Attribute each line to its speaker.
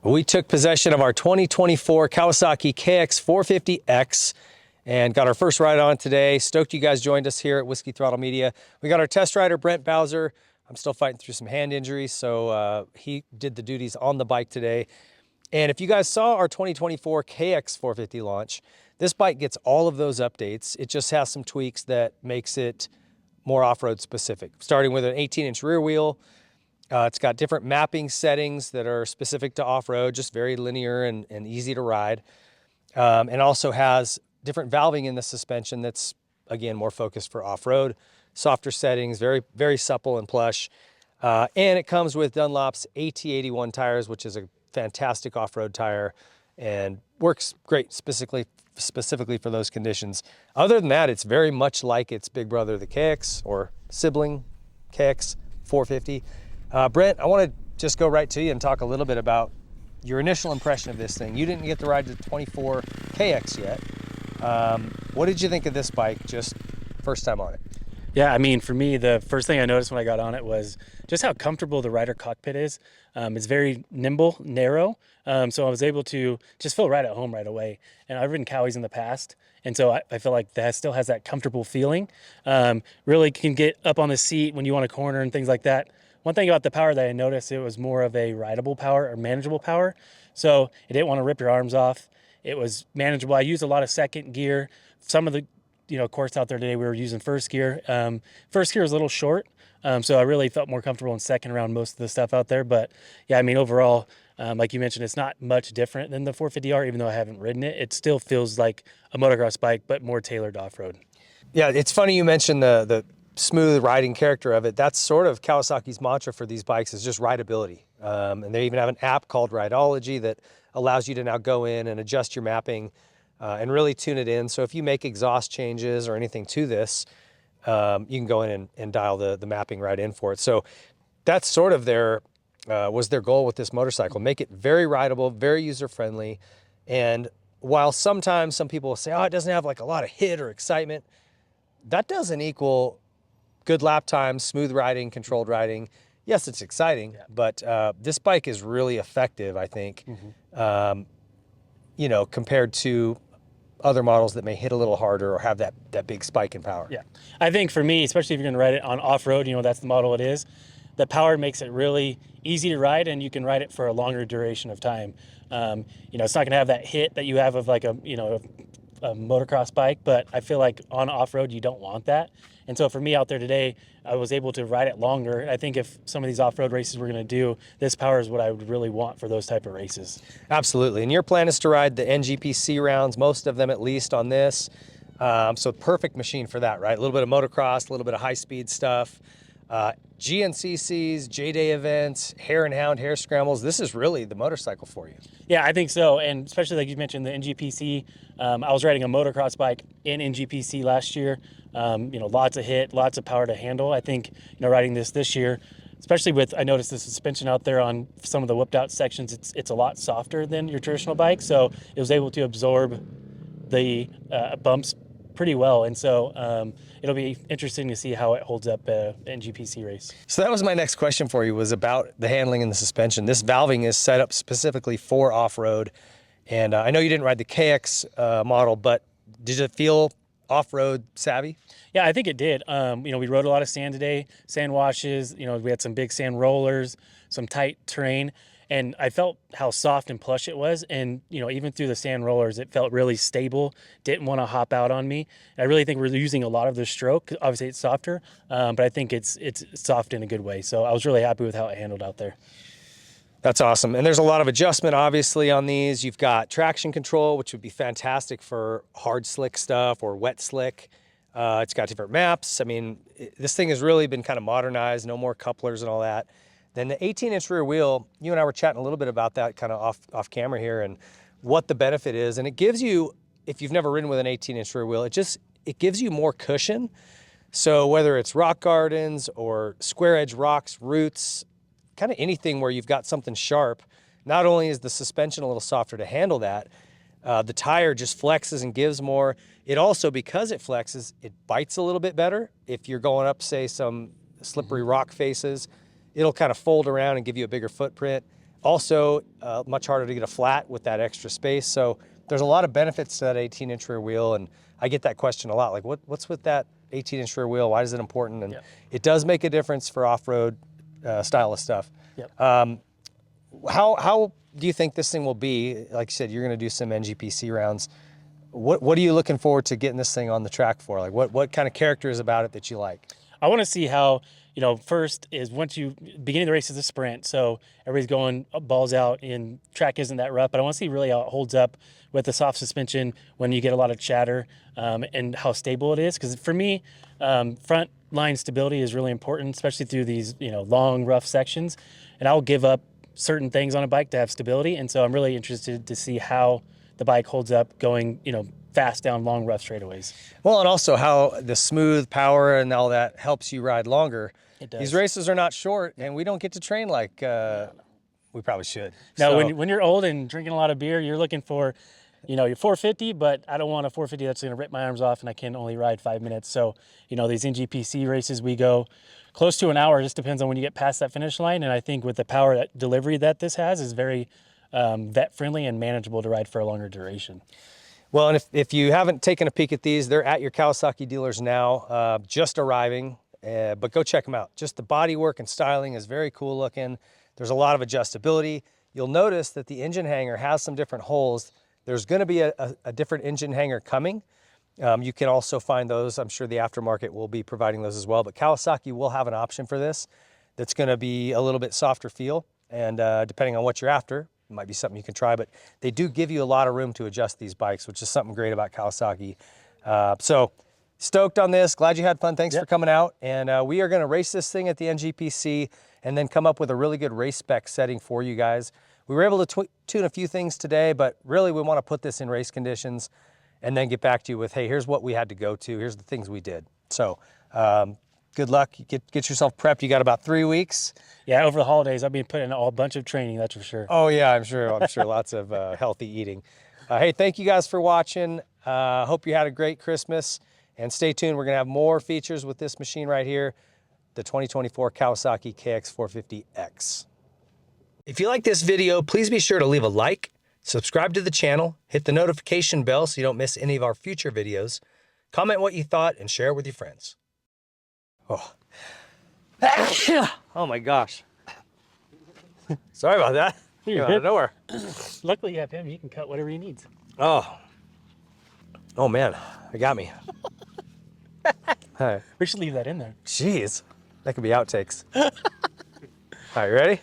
Speaker 1: We took possession of our 2024 Kawasaki KX450X and got our first ride on today. Stoked you guys joined us here at Whiskey Throttle Media. We got our test rider, Brent Bowser. I'm still fighting through some hand injuries, so he did the duties on the bike today. And if you guys saw our 2024 KX450 launch, this bike gets all of those updates. It just has some tweaks that makes it more off-road specific, starting with an 18-inch rear wheel. It's got different mapping settings that are specific to off-road, just very linear and easy to ride. And also has different valving in the suspension that's, again, more focused for off-road. Softer settings, very, very supple and plush. And it comes with Dunlop's AT81 tires, which is a fantastic off-road tire and works great specifically for those conditions. Other than that, it's very much like its big brother, the KX, or sibling KX450. Brent, I want to just go right to you and talk a little bit about your initial impression of this thing. You didn't get to ride the 24 KX yet. What did you think of this bike just first time on it?
Speaker 2: Yeah, I mean, for me, the first thing I noticed when I got on it was just how comfortable the rider cockpit is. It's very nimble, narrow, so I was able to just feel right at home right away. And I've ridden Cowies in the past, and so I feel like that still has that comfortable feeling. Really can get up on the seat when you want a corner and things like that. One thing about the power that I noticed, it was more of a rideable power or manageable power. So it didn't want to rip your arms off. It was manageable. I used a lot of second gear. Some of the course out there today, we were using first gear. First gear was a little short, so I really felt more comfortable in second around most of the stuff out there. But yeah, I mean, overall, like you mentioned, it's not much different than the 450R, even though I haven't ridden it. It still feels like a motocross bike, but more tailored off-road.
Speaker 1: Yeah, it's funny you mentioned the smooth riding character of it. That's sort of Kawasaki's mantra for these bikes, is just rideability. And they even have an app called Rideology that allows you to now go in and adjust your mapping and really tune it in. So if you make exhaust changes or anything to this, you can go in and dial the mapping right in for it. So that's sort of was their goal with this motorcycle. Make it very rideable, very user-friendly. And while sometimes some people will say, oh, it doesn't have like a lot of hit or excitement, that doesn't equal good lap times, smooth riding, controlled riding. Yes, it's exciting, but this bike is really effective, I think, compared to other models that may hit a little harder or have that big spike in power.
Speaker 2: Yeah, I think for me, especially if you're going to ride it on off-road, that's the model it is. The power makes it really easy to ride, and you can ride it for a longer duration of time. It's not going to have that hit that you have of like a motocross bike, but I feel like on off-road you don't want that. And so for me out there today, I was able to ride it longer. I think if some of these off-road races we're going to do, this power is what I would really want for those type of races.
Speaker 1: Absolutely. And your plan is to ride the NGPC rounds, most of them at least, on this. So perfect machine for that, right? A little bit of motocross, a little bit of high-speed stuff. GNCCs, J-Day events, hare and hound, hare scrambles. This is really the motorcycle for you.
Speaker 2: Yeah, I think so. And especially like you mentioned, the NGPC. I was riding a motocross bike in NGPC last year. Lots of hit, lots of power to handle. I think, riding this year, especially with, I noticed the suspension out there on some of the whipped out sections, it's a lot softer than your traditional bike. So it was able to absorb the bumps pretty well. And so it'll be interesting to see how it holds up in GPC race.
Speaker 1: So that was my next question for you, was about the handling and the suspension. This valving is set up specifically for off-road. And I know you didn't ride the KX model, but did it feel off-road savvy?
Speaker 2: Yeah, I think it did. We rode a lot of sand today, sand washes, we had some big sand rollers, some tight terrain, and I felt how soft and plush it was. And, even through the sand rollers, it felt really stable, didn't want to hop out on me. And I really think we're using a lot of the stroke. Obviously it's softer, but I think it's soft in a good way. So I was really happy with how it handled out there.
Speaker 1: That's awesome. And there's a lot of adjustment, obviously, on these. You've got traction control, which would be fantastic for hard slick stuff or wet slick. It's got different maps. I mean, this thing has really been kind of modernized, no more couplers and all that. Then the 18-inch rear wheel, you and I were chatting a little bit about that kind of off camera here and what the benefit is. And it gives you, if you've never ridden with an 18-inch rear wheel, it gives you more cushion. So whether it's rock gardens or square edge rocks, roots, kind of anything where you've got something sharp, not only is the suspension a little softer to handle that, the tire just flexes and gives more. It also, because it flexes, it bites a little bit better. If you're going up, say, some slippery rock faces, it'll kind of fold around and give you a bigger footprint. Also, much harder to get a flat with that extra space. So there's a lot of benefits to that 18-inch rear wheel, and I get that question a lot. Like, what's with that 18-inch rear wheel? Why is it important? And it does make a difference for off-road style of stuff. How do you think this thing will be? Like you said, you're going to do some NGPC rounds. What are you looking forward to getting this thing on the track for? Like, what kind of character is about it that you like?
Speaker 2: I want to see how, first is once you beginning the race is a sprint, so everybody's going balls out and track isn't that rough. But I want to see really how it holds up with the soft suspension when you get a lot of chatter, and how stable it is. Because for me, front line stability is really important, especially through these long rough sections. And I'll give up certain things on a bike to have stability, and so I'm really interested to see how the bike holds up going, fast down long rough straightaways.
Speaker 1: Well, and also how the smooth power and all that helps you ride longer.
Speaker 2: It does.
Speaker 1: These races are not short, and we don't get to train like we probably should.
Speaker 2: Now,
Speaker 1: So,
Speaker 2: when you're old and drinking a lot of beer, you're looking for, your 450, but I don't want a 450 that's going to rip my arms off and I can only ride 5 minutes. So, these NGPC races, we go close to an hour. It just depends on when you get past that finish line. And I think with the power that delivery that this has is very vet friendly and manageable to ride for a longer duration.
Speaker 1: well, and if you haven't taken a peek at these, they're at your Kawasaki dealers now, just arriving. But go check them out. Just the bodywork and styling is very cool looking. There's a lot of adjustability. You'll notice that the engine hanger has some different holes. There's going to be a different engine hanger coming. You can also find those. I'm sure the aftermarket will be providing those as well. But Kawasaki will have an option for this that's going to be a little bit softer feel. And depending on what you're after, it might be something you can try. But they do give you a lot of room to adjust these bikes, which is something great about Kawasaki. So stoked on this. Glad you had fun. Thanks for coming out. And we are going to race this thing at the NGPC and then come up with a really good race spec setting for you guys. We were able to tune a few things today, but really we want to put this in race conditions and then get back to you with, hey, here's what we had to go to. Here's the things we did. So good luck. Get yourself prepped. You got about 3 weeks.
Speaker 2: Yeah, over the holidays, I've been putting in a bunch of training, that's for sure.
Speaker 1: Oh yeah, I'm sure lots of healthy eating. Hey, thank you guys for watching. Hope you had a great Christmas, and stay tuned. We're gonna have more features with this machine right here, the 2024 Kawasaki KX450X. If you like this video, please be sure to leave a like, subscribe to the channel, hit the notification bell so you don't miss any of our future videos, comment what you thought, and share it with your friends. Oh, oh my gosh. Sorry about that.
Speaker 2: You're
Speaker 1: Came out of nowhere.
Speaker 2: Luckily you have him, he can cut whatever he needs.
Speaker 1: Oh man, it got me. Hey,
Speaker 2: We should leave that in there.
Speaker 1: jeez, that could be outtakes. All right, you ready?